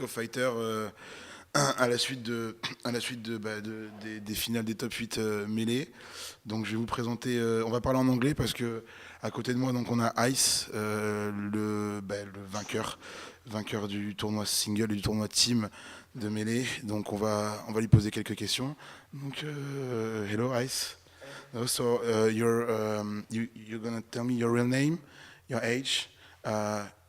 Week of Fighter à la suite des finales des top 8 mêlées. Donc je vais vous présenter, on va parler en anglais parce que à côté de moi donc on a Ice, le vainqueur du tournoi single et du tournoi team de mêlée. Donc on va lui poser quelques questions. Donc hello Ice. You're gonna tell me your real name, your age,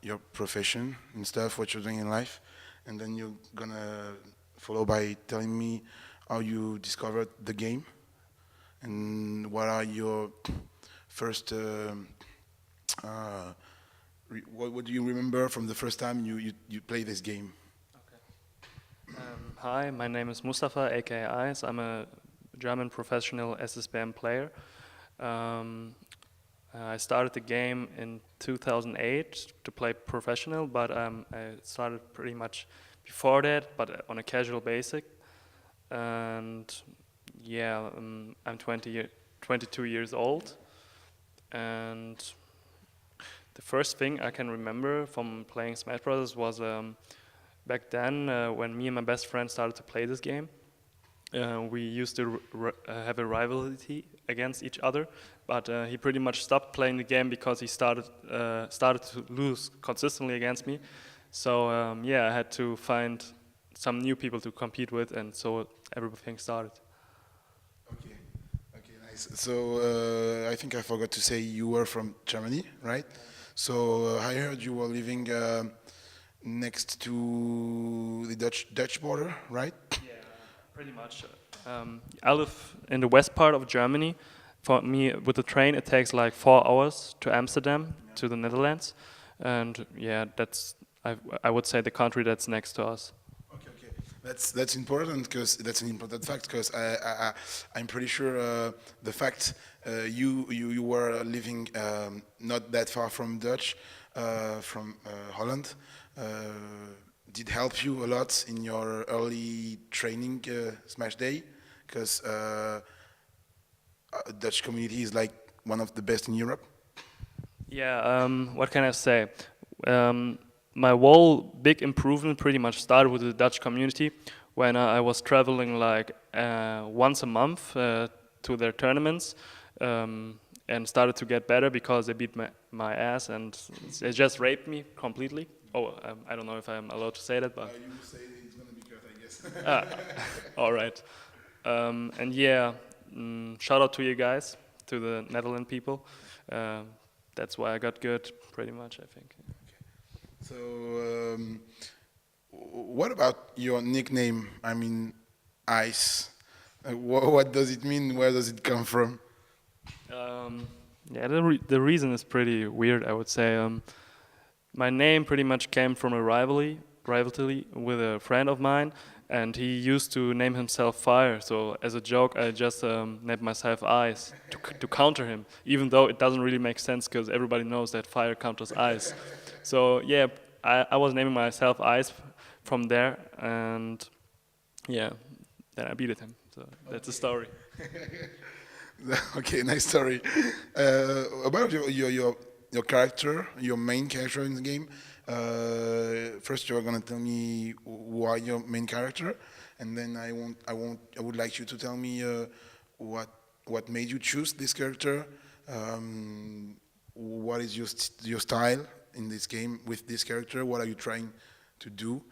your profession and stuff, what you're doing in life, and then you're gonna follow by telling me how you discovered the game and what are your first. What do you remember from the first time you play this game? Hi, my name is Mustafa, aka Ice. I'm a German professional SSBM player. I started the game in 2008 to play professional, but I started pretty much before that, but on a casual basis. And yeah, I'm 22 years old. And the first thing I can remember from playing Smash Bros. Was back then when me and my best friend started to play this game. We used to have a rivalry against each other, but he pretty much stopped playing the game because he started to lose consistently against me. So yeah, I had to find some new people to compete with, and so everything started. Okay, okay, nice. So I think I forgot to say you were from Germany, right? So I heard you were living next to the Dutch border, right? Yeah, pretty much. I live in the west part of Germany. For me, with the train, it takes like 4 hours to Amsterdam, to the Netherlands, and yeah, I would say the country that's next to us. Okay, okay. That's important because that's an important fact because I'm pretty sure the fact you were living not that far from Dutch from Holland did help you a lot in your early training Smash Day because Dutch community is like one of the best in Europe. Yeah, what can I say? My whole big improvement pretty much started with the Dutch community when I was traveling like once a month to their tournaments and started to get better because they beat my ass and they just raped me completely. Oh, I don't know if I'm allowed to say that, but... You say it's gonna be cut, I guess. All right. And yeah, shout out to you guys, to the Netherlands people. That's why I got good, pretty much, I think. So, what about your nickname? I mean, Ice. What does it mean? Where does it come from? Yeah, the reason is pretty weird, I would say. My name pretty much came from a rivalry with a friend of mine, and he used to name himself Fire. So as a joke, I just named myself Ice to counter him, even though it doesn't really make sense because everybody knows that fire counters ice. So yeah, I was naming myself Ice from there, and yeah, then I beat him. So that's the story. Okay, nice story. About your character, your main character in the game. First, you're gonna tell me who are your main character, and then I would like you to tell me what made you choose this character. What is your style in this game with this character? What are you trying to do?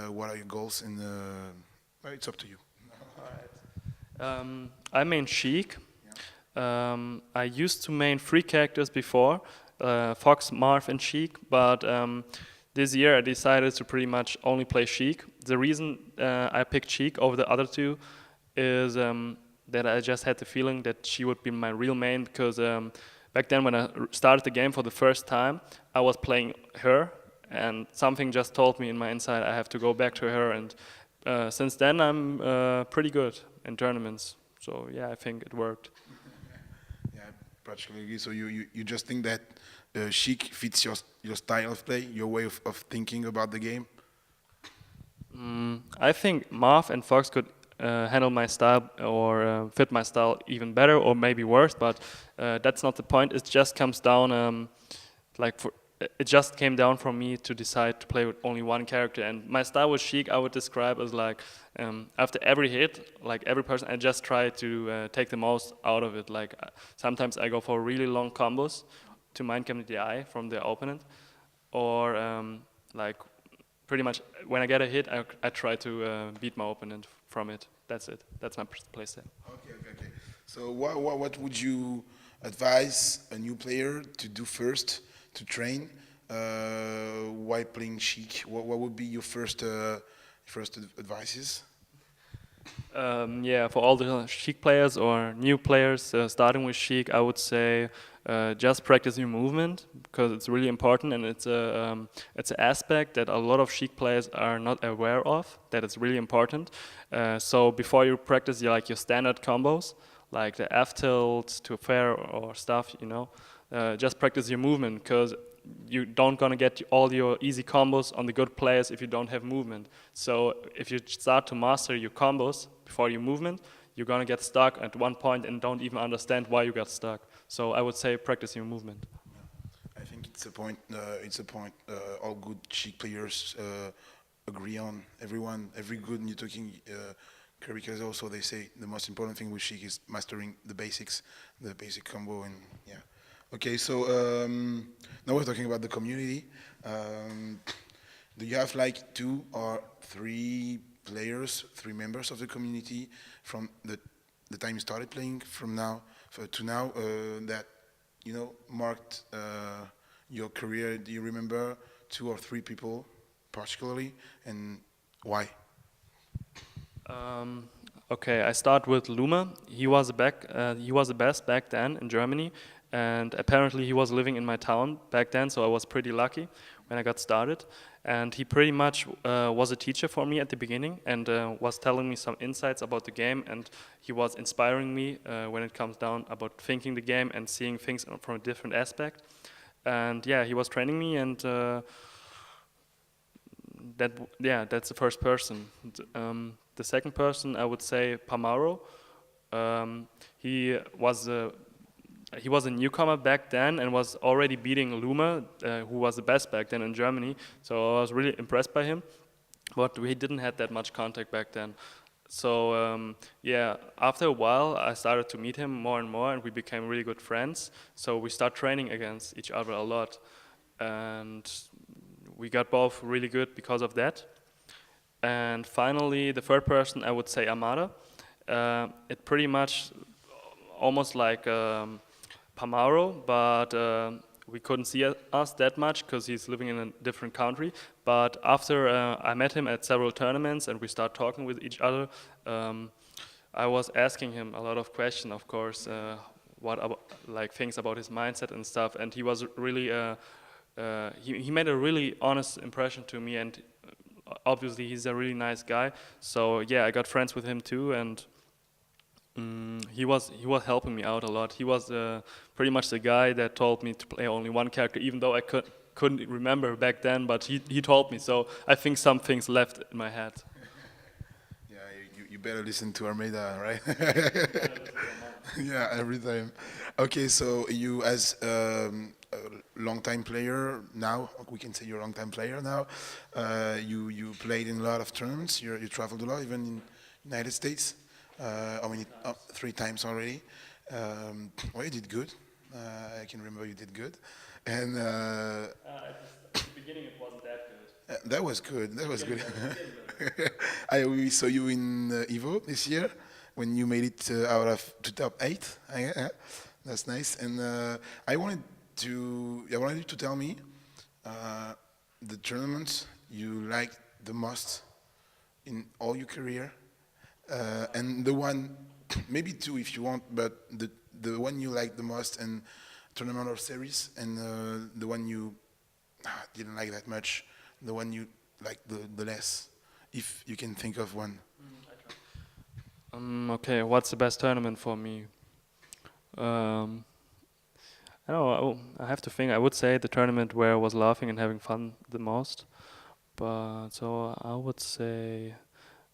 What are your goals? And it's up to you. I main Sheik. I used to main 3 characters before, Fox, Marth, and Sheik, but this year I decided to pretty much only play Sheik. The reason I picked Sheik over the other 2 is that I just had the feeling that she would be my real main because back then when I started the game for the first time, I was playing her and something just told me in my inside I have to go back to her, and since then I'm pretty good in tournaments. So yeah, I think it worked. Yeah, practically agree. So you just think that Sheik fits your style of play, your way of thinking about the game? I think Marth and Fox could handle my style or fit my style even better or maybe worse, but that's not the point. It just comes down like it just came down from me to decide to play with only one character. And my style with Sheik I would describe as like, after every hit, like every person, I just try to take the most out of it. Like sometimes I go for really long combos to mind game the eye from the opponent, or like pretty much when I get a hit, I try to beat my opponent from it. That's it. That's my play style. Okay. So what would you advise a new player to do first to train while playing Sheik? What would be your first advices? Yeah, for all the Sheik players or new players starting with Sheik, I would say just practice your movement because it's really important, and it's an aspect that a lot of Sheik players are not aware of. That it's really important. So before you practice your standard combos, like the F tilt to fair or stuff, just practice your movement because you don't gonna get all your easy combos on the good players if you don't have movement. So if you start to master your combos before your movement, you're gonna get stuck at one point and don't even understand why you got stuck. So I would say practice your movement. I think it's a point. All good Sheik players agree on. Every good new talking characters also they say the most important thing with Sheik is mastering the basics, the basic combo, and yeah. Okay, so now we're talking about the community. Do you have like 2 or 3 players, 3 members of the community from the time you started playing from now to now that marked your career? Do you remember 2 or 3 people particularly, and why? Okay, I start with Luma. He was the best back then in Germany, and apparently he was living in my town back then, so I was pretty lucky when I got started. And he pretty much was a teacher for me at the beginning, and was telling me some insights about the game, and he was inspiring me when it comes down about thinking the game and seeing things from a different aspect. And yeah, he was training me, and that's the first person. The second person, I would say Pamaro. He was a newcomer back then and was already beating Luma, who was the best back then in Germany. So I was really impressed by him, but we didn't have that much contact back then. So yeah, after a while, I started to meet him more and more, and we became really good friends. So we start training against each other a lot, and we got both really good because of that. And finally, the third person, I would say Amada. It pretty much almost like Pamaro, but we couldn't see us that much because he's living in a different country. But after I met him at several tournaments and we start talking with each other, I was asking him a lot of questions, of course, things about his mindset and stuff. And he was really he made a really honest impression to me, and obviously he's a really nice guy. So yeah, I got friends with him too, and he was helping me out a lot. He was pretty much the guy that told me to play only one character, even though I couldn't remember back then. But he told me, so I think some things left in my head. Yeah, you better listen to Armeda, right? Yeah, every time. Okay, so you as a long-time player now, we can say you're a long-time player now. You played in a lot of tournaments. You traveled a lot, even in United States. I mean, 3 times already. Well, you did good. I can remember you did good, and At the beginning, it wasn't that good. that was good. That was good. We saw you in Evo this year when you made it out of to top 8. That's nice. And I wanted you to tell me the tournaments you liked the most in all your career, and the one, maybe 2 if you want, but the one you liked the most and tournament or series, and the one you didn't like that much, the one you liked the less, if you can think of one. Okay, what's the best tournament for me? I don't know. I have to think. I would say the tournament where I was laughing and having fun the most. But so I would say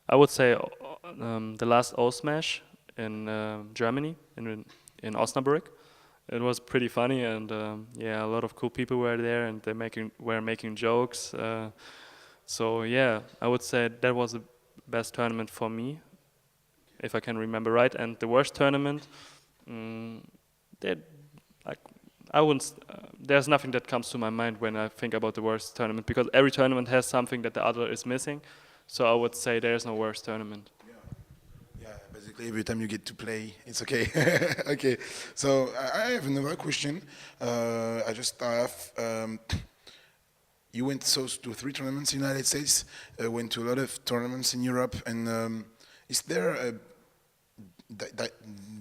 the last O Smash in Germany in Osnabrück. it was pretty funny, and yeah, a lot of cool people were there, and were making jokes. So yeah, I would say that was the best tournament for me, if I can remember right. And the worst tournament, mm, that like I wouldn't. There's nothing that comes to my mind when I think about the worst tournament, because every tournament has something that the other is missing. So I would say there's no worst tournament. Yeah, basically every time you get to play, it's okay. Okay, so I have another question. I just start off. You went to 3 tournaments in the United States, went to a lot of tournaments in Europe, and is there a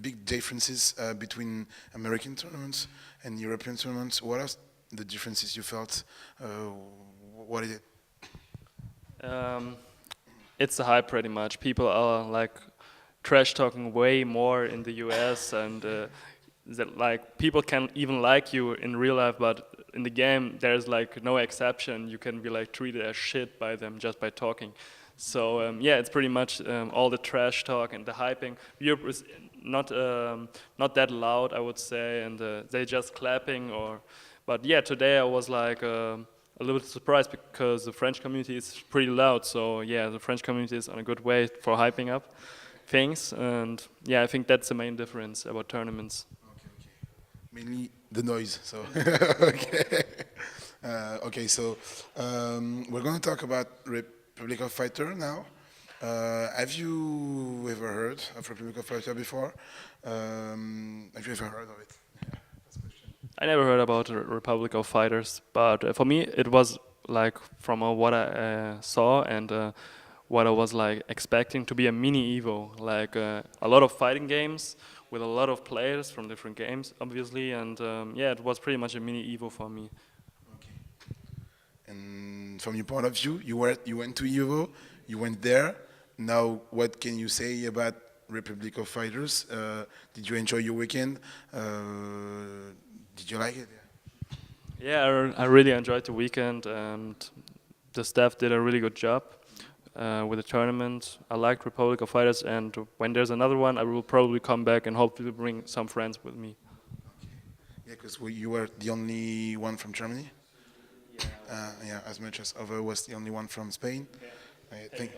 big differences between American tournaments and European tournaments? What are the differences you felt? What is it? Um, it's a hype pretty much. People are like trash talking way more in the US, and that like people can even like you in real life, but in the game there's like no exception. You can be like treated as shit by them just by talking. So yeah, it's pretty much all the trash talk and the hyping. Europe is not that loud, I would say, and they just clapping or. But yeah, today I was like a little bit surprised because the French community is pretty loud. So yeah, the French community is on a good way for hyping up things, and yeah, I think that's the main difference about tournaments. Okay, okay. Mainly the noise. So okay, okay. So we're going to talk about Republic of Fighter now. Have you ever heard of Republic of Fighter before? Have you ever heard of it? Yeah, that's the question. I never heard about the Republic of Fighters, but for me it was like from what I saw and what I was like expecting to be a mini Evo, like a lot of fighting games with a lot of players from different games, obviously, and yeah, it was pretty much a mini Evo for me. Okay. And from your point of view, you went to Evo, you went there. Now, what can you say about Republic of Fighters? Did you enjoy your weekend? Did you like it? Yeah, I really enjoyed the weekend, and the staff did a really good job with the tournament. I liked Republic of Fighters, and when there's another one, I will probably come back and hopefully bring some friends with me. Yeah, because you were the only one from Germany. Yeah, as much as Over was the only one from Spain. I think.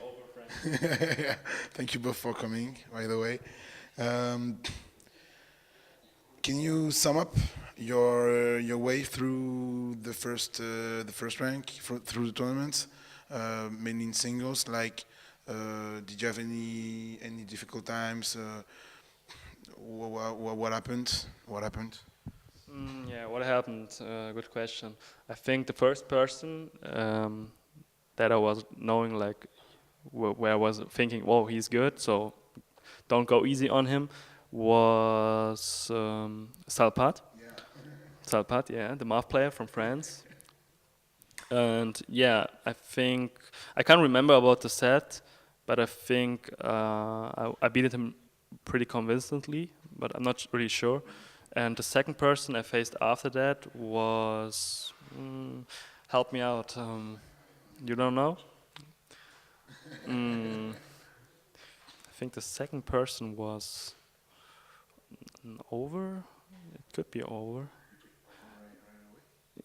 Yeah, thank you both for coming. By the way, um, can you sum up your way through the first rank through the tournament, mainly in singles? Like, did you have any difficult times? What happened? What happened? Yeah, what happened? Good question. I think the first person that I was knowing, like, where I was thinking, whoa, he's good, so don't go easy on him, was Salpat. Yeah. Salpat, yeah, the math player from France. And yeah, I think I can't remember about the set, but I think I beat him pretty convincingly, but I'm not really sure. And the second person I faced after that was help me out. You don't know? Mm, I think the second person was over. It could be over.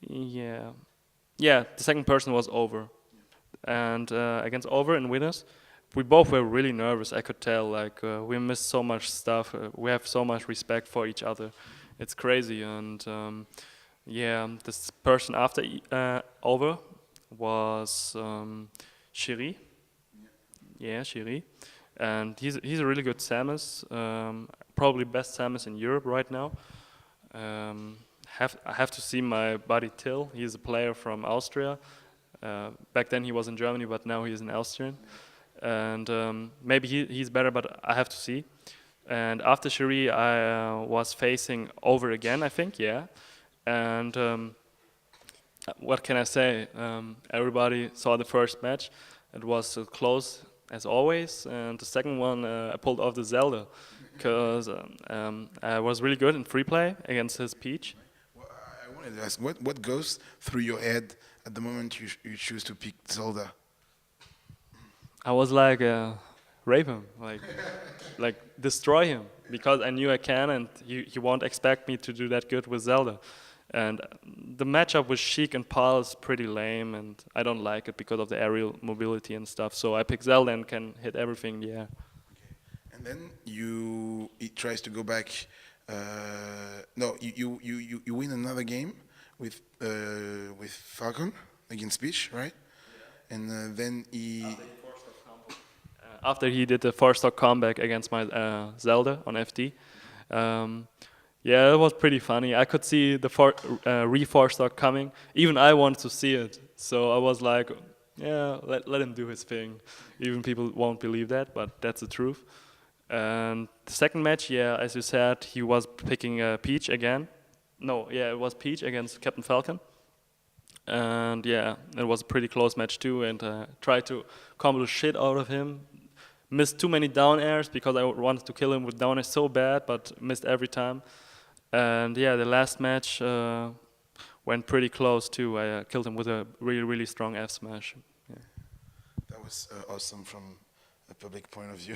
Yeah, yeah. The second person was over, and against over and winners, we both were really nervous. I could tell. Like we missed so much stuff. We have so much respect for each other. It's crazy. And yeah, this person after over was Shiri. Yeah, Shiri. And he's a really good Samus. Probably best Samus in Europe right now. I have to see my buddy Till. He's a player from Austria. Back then he was in Germany, but now he's an Austrian. And maybe he's better, but I have to see. And after Cherie, I was facing over again, I think, yeah. And what can I say? Everybody saw the first match. It was close as always. And the second one, I pulled off the Zelda because I was really good in free play against his Peach. Well, I wanted to ask, what goes through your head at the moment you choose to pick Zelda? I was like, rape him, like destroy him, because I knew I can, and he won't expect me to do that good with Zelda. And the matchup with Sheik and Paul is pretty lame, and I don't like it because of the aerial mobility and stuff. So I pick Zelda and can hit everything in the air. And then he tries to go back. No, you win another game with Falcon against Peach, right? And then he. After he did the 4-stock comeback against my Zelda on FD. Yeah, it was pretty funny. I could see the re-4-stock coming. Even I wanted to see it. So I was like, yeah, let him do his thing. Even people won't believe that, but that's the truth. And the second match, yeah, as you said, he was picking Peach again. No, yeah, it was Peach against Captain Falcon. And yeah, it was a pretty close match too, and tried to combo the shit out of him. Missed too many down airs because I wanted to kill him with down airs so bad, but missed every time. And yeah, the last match went pretty close too. I killed him with a really, really strong F smash. Yeah. That was awesome from a public point of view.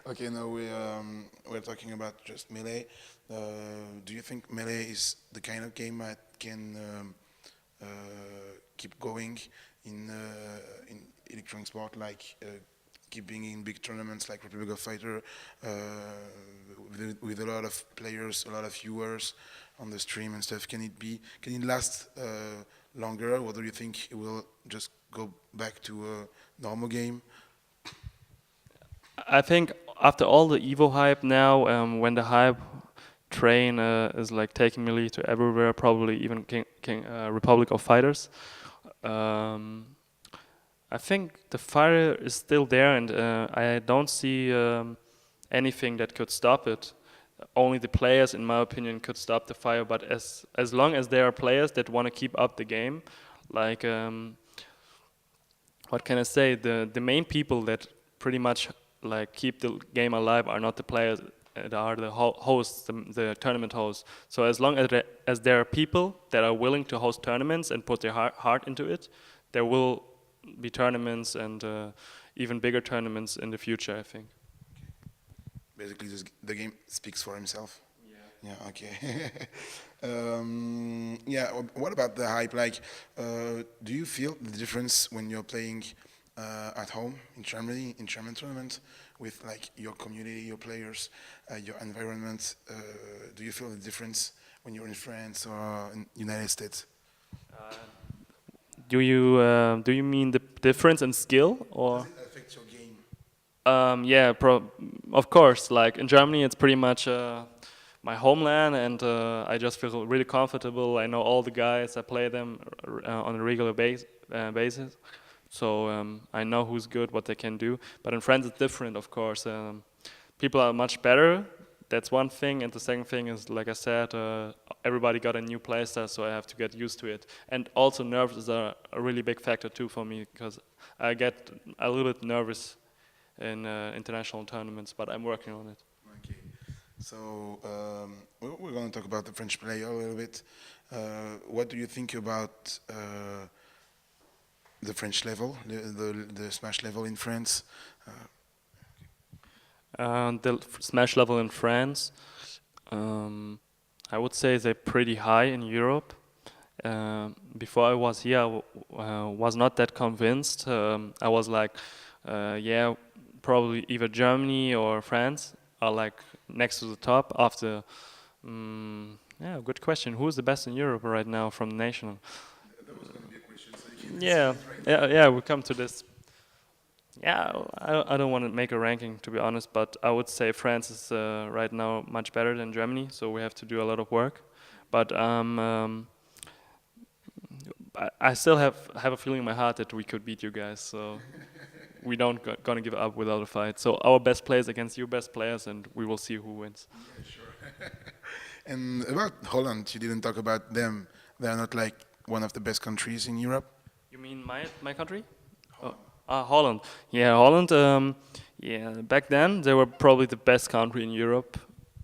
Okay, now we're talking about just Melee. Do you think Melee is the kind of game that can keep going in electronic sport, like keep being in big tournaments like Republic of Fighter, with a lot of players, a lot of viewers on the stream and stuff? Can it last longer, or do you think it will just go back to a normal game? I think after all the Evo hype now, when the hype train is like taking Melee to everywhere, probably even Republic of Fighters. I think the fire is still there, and I don't see anything that could stop it. Only the players, in my opinion, could stop the fire. But as long as there are players that want to keep up the game, like what can I say? The main people that pretty much like keep the game alive are not the players. They are the hosts, the tournament hosts. So as long as there are people that are willing to host tournaments and put their heart into it, there will be tournaments and even bigger tournaments in the future, I think. Basically, the game speaks for himself. Yeah. Yeah. Okay. Yeah. What about the hype? Like, do you feel the difference when you're playing at home in Germany in German tournament with like your community, your players, your environment? Do you feel the difference when you're in France or in United States? Do you mean the difference in skill, or? Does it affect your game? Yeah, of course. Like in Germany, it's pretty much my homeland, and I just feel really comfortable. I know all the guys. I play them on a regular basis, so I know who's good, what they can do. But in France, it's different, of course. People are much better. That's one thing, and the second thing is, like I said, everybody got a new playstyle, so I have to get used to it. And also, nerves is a really big factor too for me, because I get a little bit nervous in international tournaments, but I'm working on it. Okay, so we're going to talk about the French player a little bit. What do you think about the French level, the Smash level in France? The Smash level in France, I would say they're pretty high in Europe. Before I was here, I was not that convinced. I was like, yeah, probably either Germany or France are like next to the top after. Yeah, good question. Who is the best in Europe right now from national? That was going to be a question, so you can Yeah, answer it, right? yeah, we come to this. Yeah, I don't want to make a ranking, to be honest, but I would say France is right now much better than Germany, so we have to do a lot of work. But I still have a feeling in my heart that we could beat you guys, so we don't gonna give up without a fight. So our best players against your best players, and we will see who wins. Yeah, sure. And about Holland, you didn't talk about them. They are not like one of the best countries in Europe. You mean my country? Holland. Yeah, Holland. Yeah, back then they were probably the best country in Europe,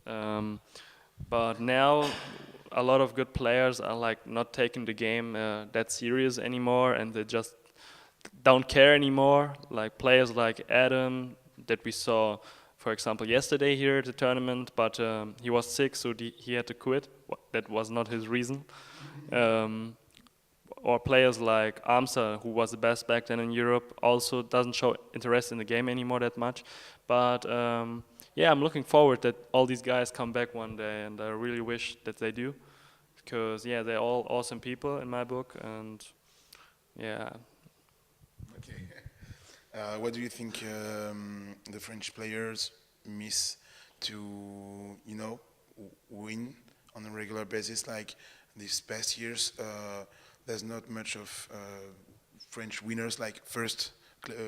but now a lot of good players are like not taking the game that serious anymore, and they just don't care anymore. Like players like Adam that we saw, for example, yesterday here at the tournament, but he was sick, so he had to quit. That was not his reason. Um, or players like Amsa, who was the best back then in Europe, also doesn't show interest in the game anymore that much. But yeah, I'm looking forward that all these guys come back one day, and I really wish that they do, because yeah, they're all awesome people in my book, and yeah. Okay. What do you think the French players miss to, win on a regular basis? Like these past years, there's not much of French winners, like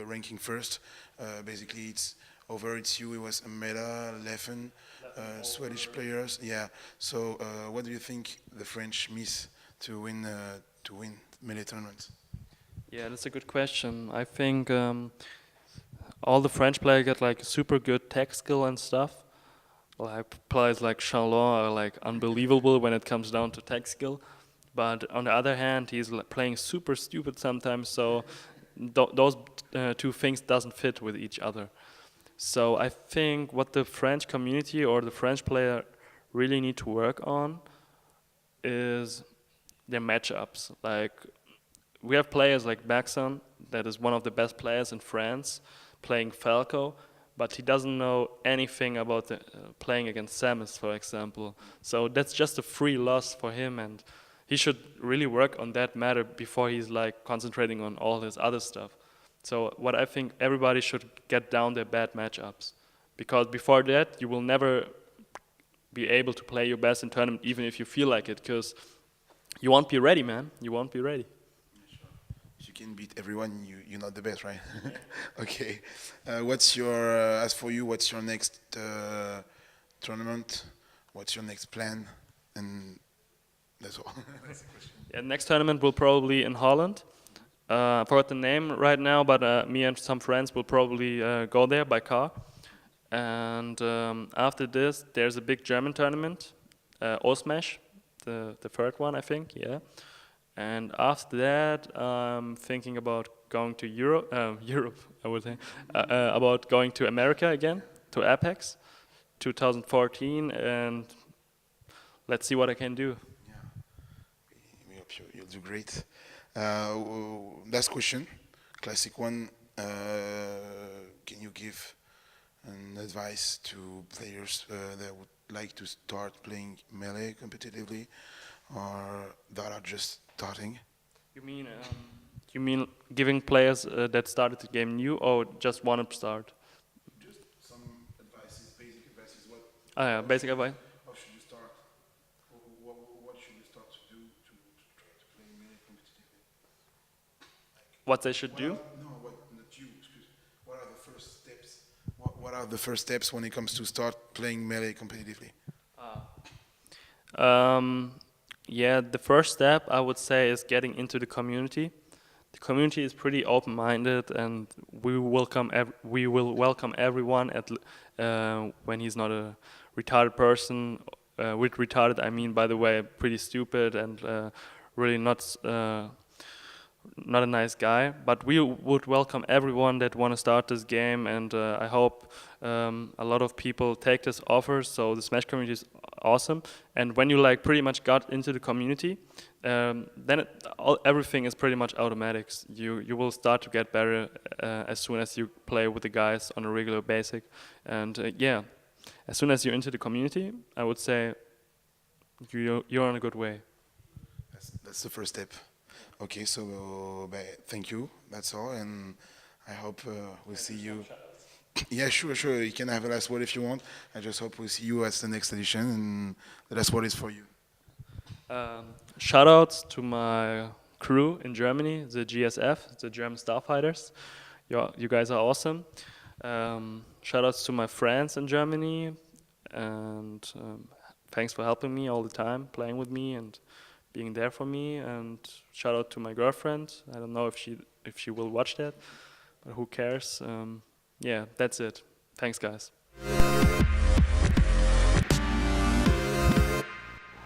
ranking first. Basically, it's you. It was Mela, Leffen, Swedish players. Yeah. So, what do you think the French miss to win melee tournaments? Yeah, that's a good question. I think all the French players get like super good tech skill and stuff. Like players like Charlot are like unbelievable when it comes down to tech skill. But on the other hand, he's playing super stupid sometimes. So those two things doesn't fit with each other. So I think what the French community or the French player really need to work on is their matchups. Like we have players like Baxon, that is one of the best players in France, playing Falco, but he doesn't know anything about playing against Samus, for example. So that's just a free loss for him, and he should really work on that matter before he's like concentrating on all his other stuff. So what I think everybody should get down their bad matchups, because before that you will never be able to play your best in tournament, even if you feel like it, because you won't be ready, man. You won't be ready. If you can beat everyone, you're not the best, right? Okay. As for you, what's your next tournament? What's your next plan? And that's all. That's the question. Yeah, next tournament will probably in Holland. I forgot the name right now, but me and some friends will probably go there by car. And after this, there's a big German tournament, Osmesh, the third one, I think, yeah. And after that, I'm thinking about going to Europe, I would say, about going to America again, to Apex, 2014, and let's see what I can do. Yeah. We hope you'll do great. Last question, classic one. Can you give an advice to players that would like to start playing melee competitively, or that are just starting? You mean giving players that started the game new, or just want to start? Just some advices, basic advices. Yeah, basic advice. How should you start? What should you start to do to try to play melee competitively? What they should do? Not you. Excuse. What are the first steps? What are the first steps when it comes to start playing melee competitively? Yeah, the first step I would say is getting into the community. The community is pretty open-minded, and we will welcome everyone when he's not a retarded person. With retarded, I mean, by the way, pretty stupid and really not a nice guy. But we would welcome everyone that want to start this game, and I hope a lot of people take this offer. So the Smash community is awesome, and when you like pretty much got into the community, then everything is pretty much automatic. You will start to get better as soon as you play with the guys on a regular basis, and yeah, as soon as you're into the community, I would say you're on a good way. That's the first step. Okay, so thank you. That's all, and I hope we'll see you. Yeah, sure. You can have a last word if you want. I just hope we'll see you at the next edition, and the last word is for you. Shout outs to my crew in Germany, the GSF, the German Starfighters. You guys are awesome. Shout outs to my friends in Germany, and thanks for helping me all the time, playing with me and being there for me. And shout out to my girlfriend. I don't know if she will watch that, but who cares? Yeah, that's it. Thanks, guys.